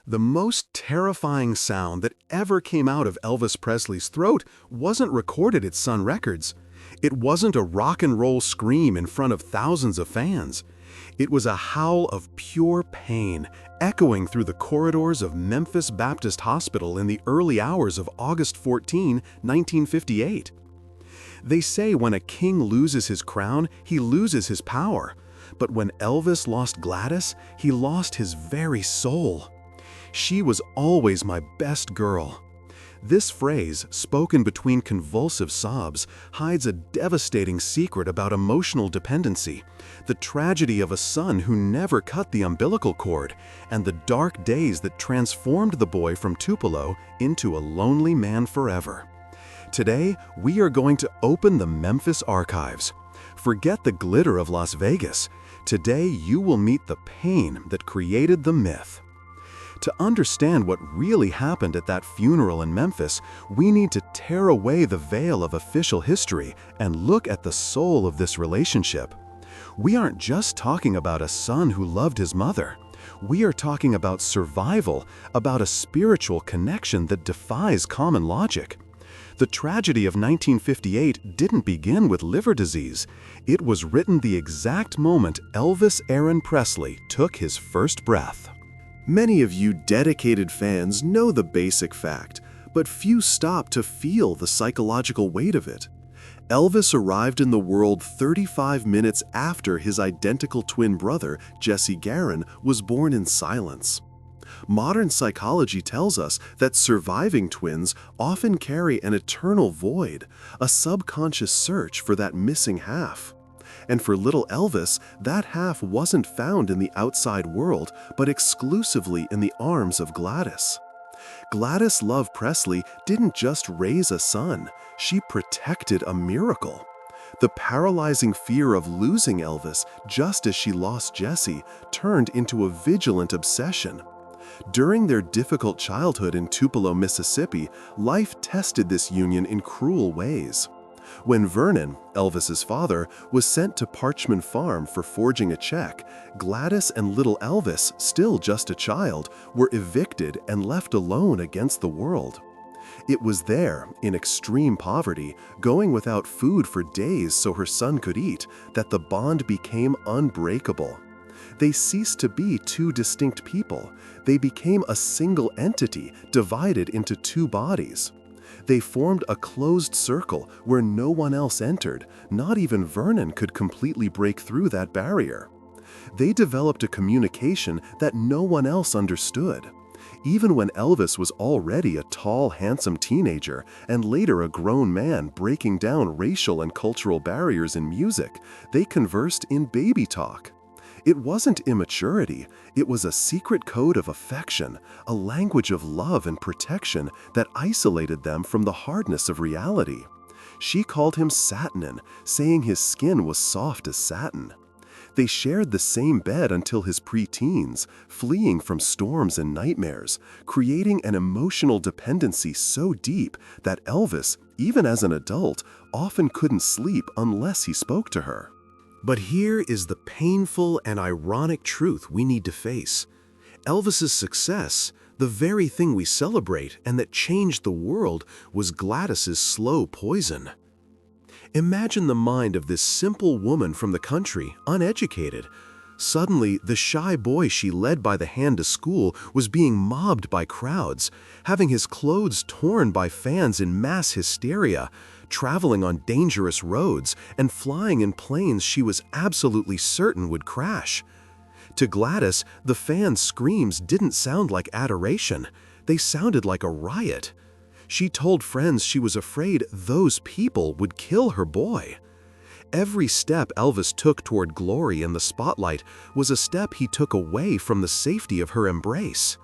The most terrifying sound that ever came out of Elvis Presley's throat wasn't recorded at Sun Records. It wasn't a rock and roll scream in front of thousands of fans. It was a howl of pure pain, echoing through the corridors of Memphis Baptist Hospital in the early hours of August 14, 1958. They say when a king loses his crown, he loses his power. But when Elvis lost Gladys, he lost his very soul. She was always my best girl. This phrase, spoken between convulsive sobs, hides a devastating secret about emotional dependency, the tragedy of a son who never cut the umbilical cord, and the dark days that transformed the boy from Tupelo into a lonely man forever. Today, we are going to open the Memphis archives. Forget the glitter of Las Vegas. Today, you will meet the pain that created the myth. To understand what really happened at that funeral in Memphis, we need to tear away the veil of official history and look at the soul of this relationship. We aren't just talking about a son who loved his mother. We are talking about survival, about a spiritual connection that defies common logic. The tragedy of 1958 didn't begin with liver disease. It was written the exact moment Elvis Aaron Presley took his first breath. Many of you dedicated fans know the basic fact, but few stop to feel the psychological weight of it. Elvis arrived in the world 35 minutes after his identical twin brother, Jesse Garon, was born in silence. Modern psychology tells us that surviving twins often carry an eternal void, a subconscious search for that missing half. And for little Elvis, that half wasn't found in the outside world, but exclusively in the arms of Gladys. Gladys Love Presley didn't just raise a son, she protected a miracle. The paralyzing fear of losing Elvis, just as she lost Jesse, turned into a vigilant obsession. During their difficult childhood in Tupelo, Mississippi, life tested this union in cruel ways. When Vernon, Elvis's father, was sent to Parchman Farm for forging a check, Gladys and little Elvis, still just a child, were evicted and left alone against the world. It was there, in extreme poverty, going without food for days so her son could eat, that the bond became unbreakable. They ceased to be two distinct people. They became a single entity, divided into two bodies. They formed a closed circle where no one else entered. Not even Vernon could completely break through that barrier. They developed a communication that no one else understood. Even when Elvis was already a tall, handsome teenager, and later a grown man breaking down racial and cultural barriers in music, they conversed in baby talk. It wasn't immaturity, it was a secret code of affection, a language of love and protection that isolated them from the hardness of reality. She called him Satinin, saying his skin was soft as satin. They shared the same bed until his pre-teens, fleeing from storms and nightmares, creating an emotional dependency so deep that Elvis, even as an adult, often couldn't sleep unless he spoke to her. But here is the painful and ironic truth we need to face. Elvis's success, the very thing we celebrate and that changed the world, was Gladys's slow poison. Imagine the mind of this simple woman from the country, uneducated. Suddenly, the shy boy she led by the hand to school was being mobbed by crowds, having his clothes torn by fans in mass hysteria, traveling on dangerous roads, and flying in planes she was absolutely certain would crash. To Gladys, the fans' screams didn't sound like adoration. They sounded like a riot. She told friends she was afraid those people would kill her boy. Every step Elvis took toward glory in the spotlight was a step he took away from the safety of her embrace.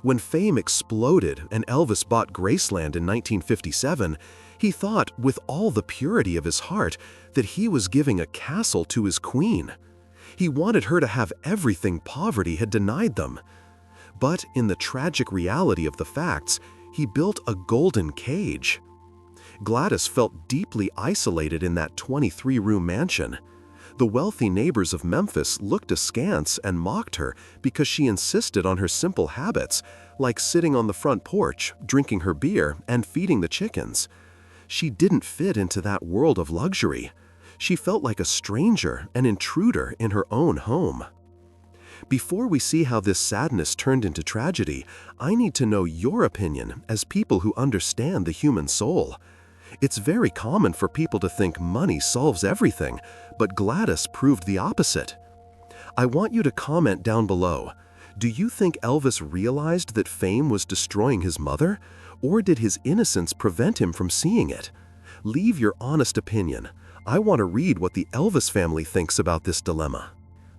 When fame exploded and Elvis bought Graceland in 1957, he thought, with all the purity of his heart, that he was giving a castle to his queen. He wanted her to have everything poverty had denied them. But in the tragic reality of the facts, he built a golden cage. Gladys felt deeply isolated in that 23-room mansion. The wealthy neighbors of Memphis looked askance and mocked her because she insisted on her simple habits, like sitting on the front porch, drinking her beer, and feeding the chickens. She didn't fit into that world of luxury. She felt like a stranger, an intruder in her own home. Before we see how this sadness turned into tragedy, I need to know your opinion as people who understand the human soul. It's very common for people to think money solves everything, but Gladys proved the opposite. I want you to comment down below. Do you think Elvis realized that fame was destroying his mother, or did his innocence prevent him from seeing it? Leave your honest opinion. I want to read what the Elvis family thinks about this dilemma.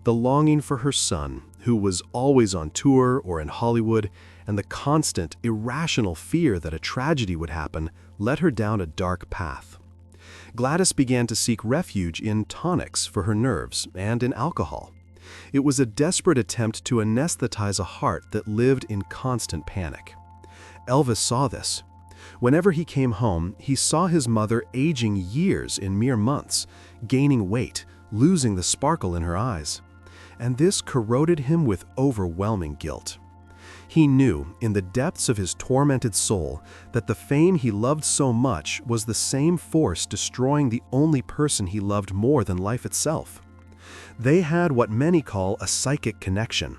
The longing for her son, who was always on tour or in Hollywood, and the constant, irrational fear that a tragedy would happen led her down a dark path. Gladys began to seek refuge in tonics for her nerves and in alcohol. It was a desperate attempt to anesthetize a heart that lived in constant panic. Elvis saw this. Whenever he came home, he saw his mother aging years in mere months, gaining weight, losing the sparkle in her eyes. And this corroded him with overwhelming guilt. He knew, in the depths of his tormented soul, that the fame he loved so much was the same force destroying the only person he loved more than life itself. They had what many call a psychic connection.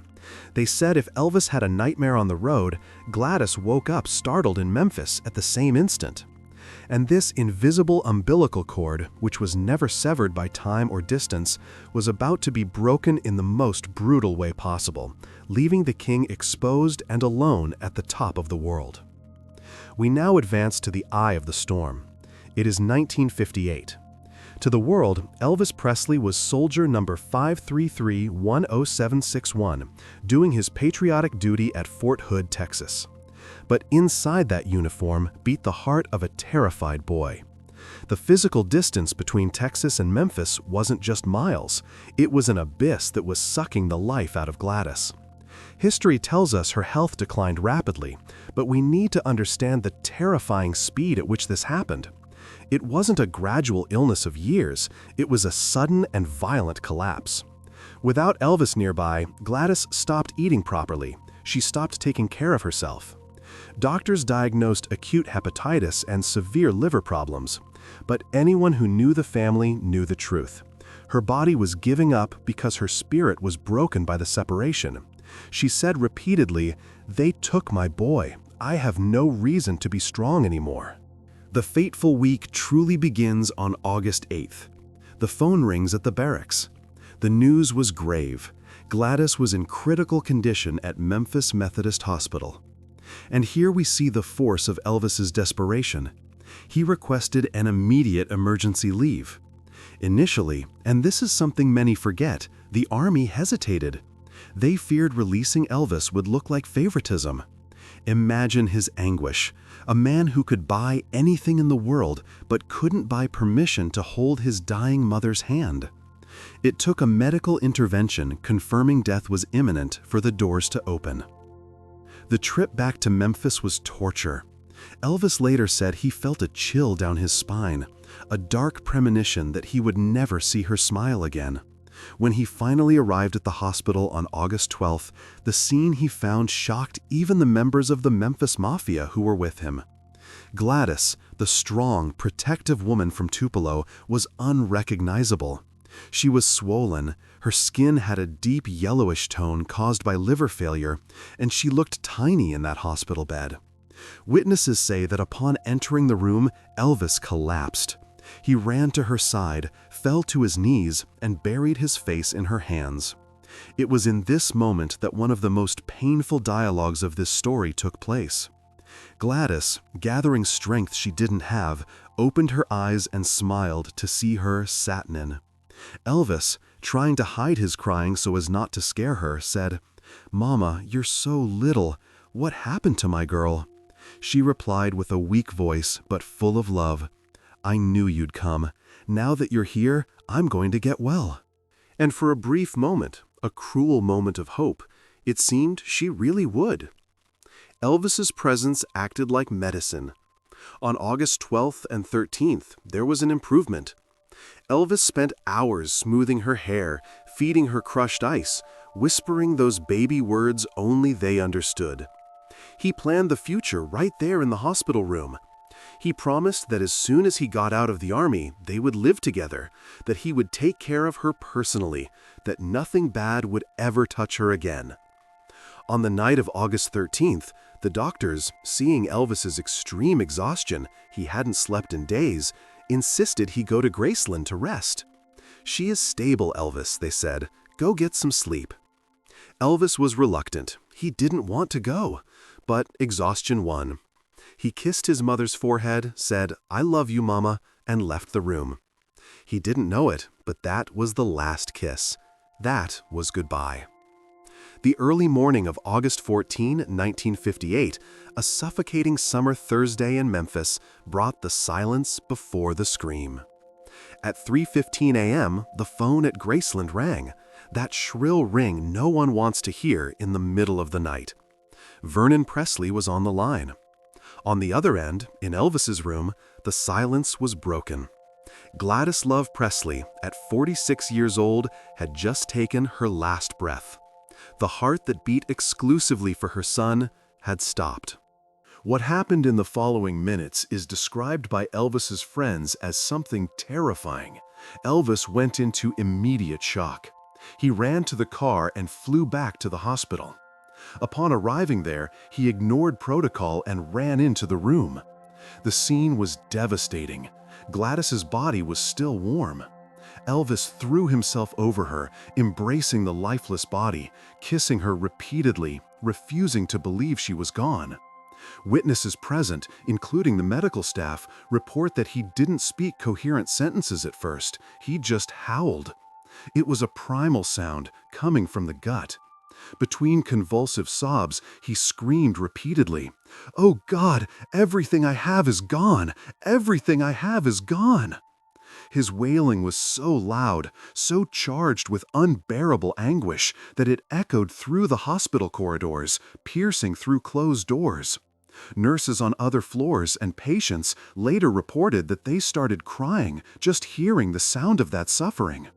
They said if Elvis had a nightmare on the road, Gladys woke up startled in Memphis at the same instant. And this invisible umbilical cord, which was never severed by time or distance, was about to be broken in the most brutal way possible, leaving the king exposed and alone at the top of the world. We now advance to the eye of the storm. It is 1958. To the world, Elvis Presley was soldier number 533-10761, doing his patriotic duty at Fort Hood, Texas. But inside that uniform beat the heart of a terrified boy. The physical distance between Texas and Memphis wasn't just miles, it was an abyss that was sucking the life out of Gladys. History tells us her health declined rapidly, but we need to understand the terrifying speed at which this happened. It wasn't a gradual illness of years, it was a sudden and violent collapse. Without Elvis nearby, Gladys stopped eating properly. She stopped taking care of herself. Doctors diagnosed acute hepatitis and severe liver problems, but anyone who knew the family knew the truth. Her body was giving up because her spirit was broken by the separation. She said repeatedly, "They took my boy. I have no reason to be strong anymore." The fateful week truly begins on August 8th. The phone rings at the barracks. The news was grave. Gladys was in critical condition at Memphis Methodist Hospital. And here we see the force of Elvis's desperation. He requested an immediate emergency leave. Initially, and this is something many forget, the Army hesitated. They feared releasing Elvis would look like favoritism. Imagine his anguish. A man who could buy anything in the world but couldn't buy permission to hold his dying mother's hand. It took a medical intervention confirming death was imminent for the doors to open. The trip back to Memphis was torture. Elvis later said he felt a chill down his spine, a dark premonition that he would never see her smile again. When he finally arrived at the hospital on August 12th, the scene he found shocked even the members of the Memphis Mafia who were with him. Gladys, the strong, protective woman from Tupelo, was unrecognizable. She was swollen, her skin had a deep yellowish tone caused by liver failure, and she looked tiny in that hospital bed. Witnesses say that upon entering the room, Elvis collapsed. He ran to her side, fell to his knees, and buried his face in her hands. It was in this moment that one of the most painful dialogues of this story took place. Gladys, gathering strength she didn't have, opened her eyes and smiled to see her satinin. Elvis, trying to hide his crying so as not to scare her, said, "Mama, you're so little. What happened to my girl?" She replied with a weak voice, but full of love, "I knew you'd come. Now that you're here, I'm going to get well." And for a brief moment, a cruel moment of hope, it seemed she really would. Elvis's presence acted like medicine. On August 12th and 13th, there was an improvement. Elvis spent hours smoothing her hair, feeding her crushed ice, whispering those baby words only they understood. He planned the future right there in the hospital room. He promised that as soon as he got out of the army, they would live together, that he would take care of her personally, that nothing bad would ever touch her again. On the night of August 13th, the doctors, seeing Elvis's extreme exhaustion, he hadn't slept in days, insisted he go to Graceland to rest. "She is stable, Elvis," they said. "Go get some sleep." Elvis was reluctant. He didn't want to go, but exhaustion won. He kissed his mother's forehead, said, "I love you, Mama," and left the room. He didn't know it, but that was the last kiss. That was goodbye. The early morning of August 14, 1958, a suffocating summer Thursday in Memphis, brought the silence before the scream. At 3:15 a.m., the phone at Graceland rang, that shrill ring no one wants to hear in the middle of the night. Vernon Presley was on the line. On the other end, in Elvis's room, the silence was broken. Gladys Love Presley, at 46 years old, had just taken her last breath. The heart that beat exclusively for her son had stopped. What happened in the following minutes is described by Elvis's friends as something terrifying. Elvis went into immediate shock. He ran to the car and flew back to the hospital. Upon arriving there, he ignored protocol and ran into the room. The scene was devastating. Gladys's body was still warm. Elvis threw himself over her, embracing the lifeless body, kissing her repeatedly, refusing to believe she was gone. Witnesses present, including the medical staff, report that he didn't speak coherent sentences at first. He just howled. It was a primal sound coming from the gut. Between convulsive sobs, he screamed repeatedly, "Oh God, everything I have is gone! Everything I have is gone!" His wailing was so loud, so charged with unbearable anguish, that it echoed through the hospital corridors, piercing through closed doors. Nurses on other floors and patients later reported that they started crying just hearing the sound of that suffering.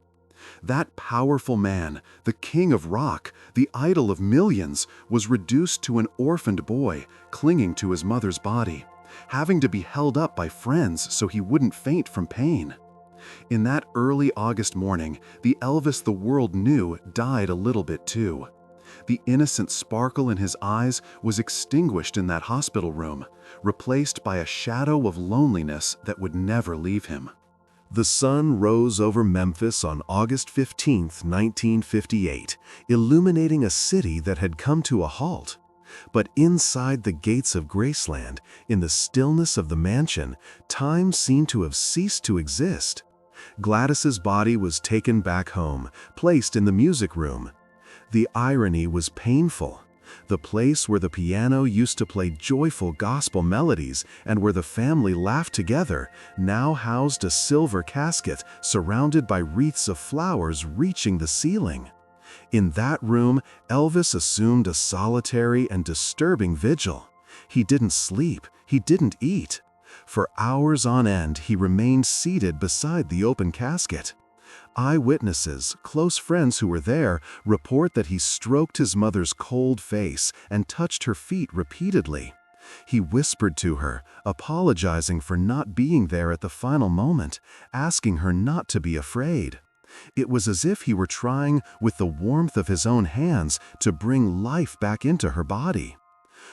That powerful man, the king of rock, the idol of millions, was reduced to an orphaned boy, clinging to his mother's body, having to be held up by friends so he wouldn't faint from pain. In that early August morning, the Elvis the world knew died a little bit too. The innocent sparkle in his eyes was extinguished in that hospital room, replaced by a shadow of loneliness that would never leave him. The sun rose over Memphis on August 15, 1958, illuminating a city that had come to a halt. But inside the gates of Graceland, in the stillness of the mansion, time seemed to have ceased to exist. Gladys's body was taken back home, placed in the music room. The irony was painful. The place where the piano used to play joyful gospel melodies and where the family laughed together now housed a silver casket surrounded by wreaths of flowers reaching the ceiling. In that room, Elvis assumed a solitary and disturbing vigil. He didn't sleep, he didn't eat. For hours on end, he remained seated beside the open casket. Eyewitnesses, close friends who were there, report that he stroked his mother's cold face and touched her feet repeatedly. He whispered to her, apologizing for not being there at the final moment, asking her not to be afraid. It was as if he were trying, with the warmth of his own hands, to bring life back into her body.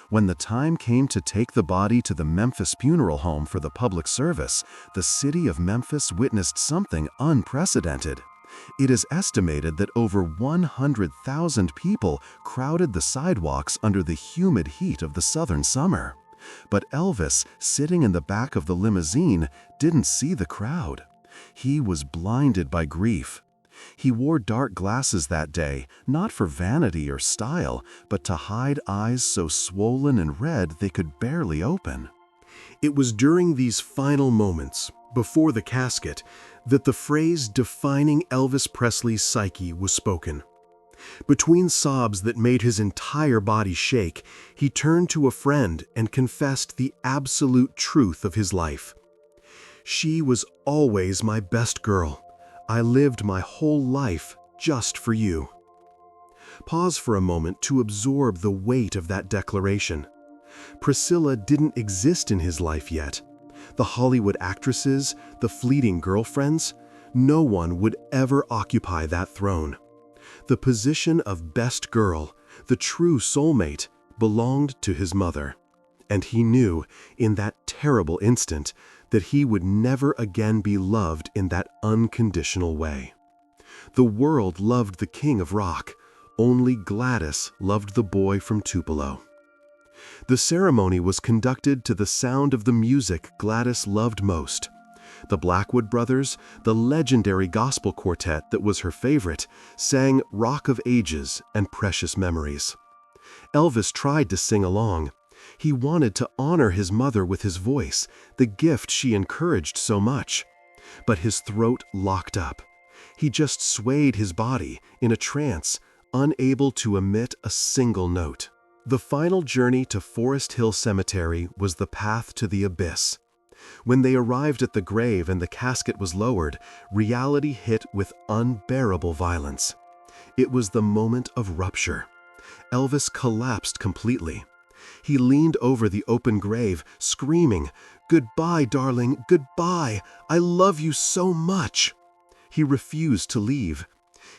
When the time came to take the body to the Memphis funeral home for the public service, the city of Memphis witnessed something unprecedented. It is estimated that over 100,000 people crowded the sidewalks under the humid heat of the southern summer. But Elvis, sitting in the back of the limousine, didn't see the crowd. He was blinded by grief. He wore dark glasses that day, not for vanity or style, but to hide eyes so swollen and red they could barely open. It was during these final moments, before the casket, that the phrase defining Elvis Presley's psyche was spoken. Between sobs that made his entire body shake, he turned to a friend and confessed the absolute truth of his life. "She was always my best girl. I lived my whole life just for you." Pause for a moment to absorb the weight of that declaration. Priscilla didn't exist in his life yet. The Hollywood actresses, the fleeting girlfriends, no one would ever occupy that throne. The position of best girl, the true soulmate, belonged to his mother. And he knew, in that terrible instant, that he would never again be loved in that unconditional way. The world loved the king of rock. Only Gladys loved the boy from Tupelo. The ceremony was conducted to the sound of the music Gladys loved most. The Blackwood Brothers, the legendary gospel quartet that was her favorite, sang Rock of Ages and Precious Memories. Elvis tried to sing along. He wanted to honor his mother with his voice, the gift she encouraged so much. But his throat locked up. He just swayed his body in a trance, unable to emit a single note. The final journey to Forest Hill Cemetery was the path to the abyss. When they arrived at the grave and the casket was lowered, reality hit with unbearable violence. It was the moment of rupture. Elvis collapsed completely. He leaned over the open grave, screaming, "Goodbye, darling, goodbye! I love you so much!" He refused to leave.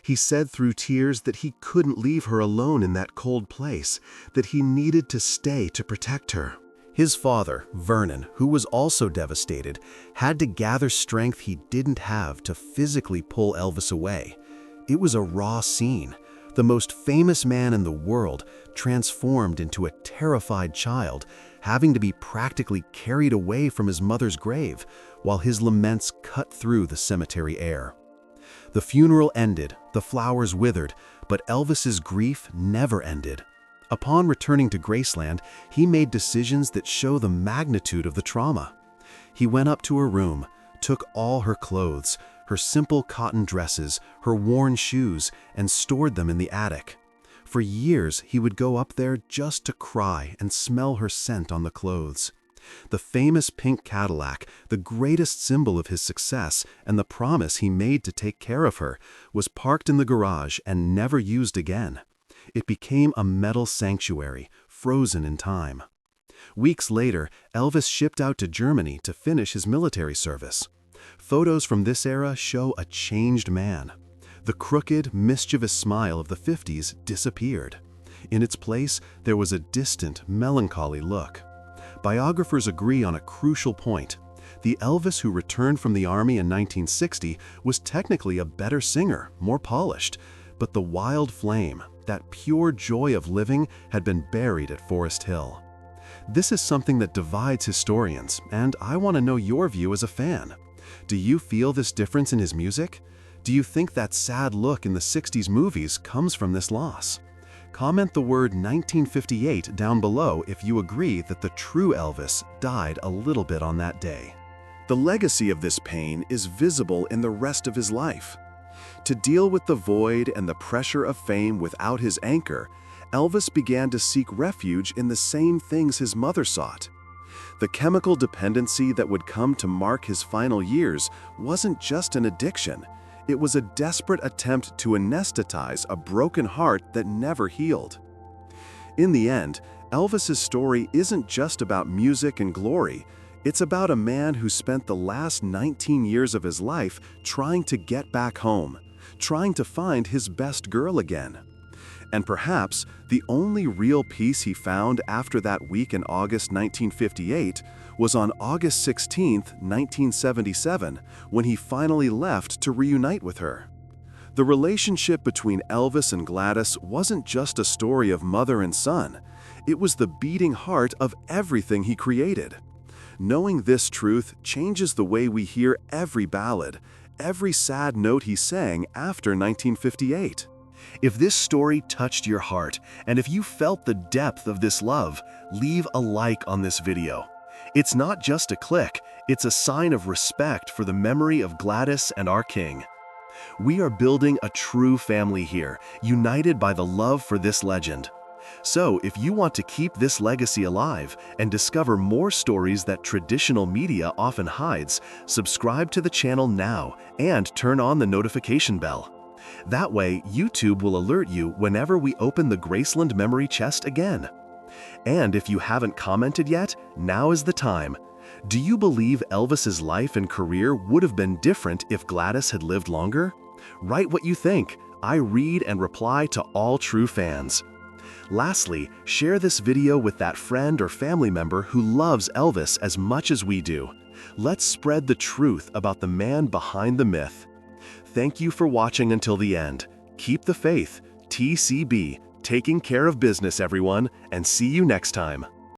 He said through tears that he couldn't leave her alone in that cold place, that he needed to stay to protect her. His father, Vernon, who was also devastated, had to gather strength he didn't have to physically pull Elvis away. It was a raw scene. The most famous man in the world, transformed into a terrified child, having to be practically carried away from his mother's grave, while his laments cut through the cemetery air. The funeral ended, the flowers withered, but Elvis's grief never ended. Upon returning to Graceland, he made decisions that show the magnitude of the trauma. He went up to her room, took all her clothes, her simple cotton dresses, her worn shoes, and stored them in the attic. For years, he would go up there just to cry and smell her scent on the clothes. The famous pink Cadillac, the greatest symbol of his success and the promise he made to take care of her, was parked in the garage and never used again. It became a metal sanctuary, frozen in time. Weeks later, Elvis shipped out to Germany to finish his military service. Photos from this era show a changed man. The crooked, mischievous smile of the 50s disappeared. In its place, there was a distant, melancholy look. Biographers agree on a crucial point. The Elvis who returned from the army in 1960 was technically a better singer, more polished, but the wild flame, that pure joy of living, had been buried at Forest Hill. This is something that divides historians, and I want to know your view as a fan. Do you feel this difference in his music? Do you think that sad look in the 60s movies comes from this loss? Comment the word 1958 down below if you agree that the true Elvis died a little bit on that day. The legacy of this pain is visible in the rest of his life. To deal with the void and the pressure of fame without his anchor, Elvis began to seek refuge in the same things his mother sought. The chemical dependency that would come to mark his final years wasn't just an addiction. It was a desperate attempt to anesthetize a broken heart that never healed. In the end, Elvis's story isn't just about music and glory. It's about a man who spent the last 19 years of his life trying to get back home, trying to find his best girl again. And perhaps the only real peace he found after that week in August 1958 was on August 16, 1977, when he finally left to reunite with her. The relationship between Elvis and Gladys wasn't just a story of mother and son. It was the beating heart of everything he created. Knowing this truth changes the way we hear every ballad, every sad note he sang after 1958. If this story touched your heart, and if you felt the depth of this love, leave a like on this video. It's not just a click, it's a sign of respect for the memory of Gladys and our king. We are building a true family here, united by the love for this legend. So, if you want to keep this legacy alive and discover more stories that traditional media often hides, subscribe to the channel now and turn on the notification bell. That way, YouTube will alert you whenever we open the Graceland memory chest again. And if you haven't commented yet, now is the time. Do you believe Elvis's life and career would have been different if Gladys had lived longer? Write what you think. I read and reply to all true fans. Lastly, share this video with that friend or family member who loves Elvis as much as we do. Let's spread the truth about the man behind the myth. Thank you for watching until the end. Keep the faith. TCB, taking care of business, everyone, and see you next time.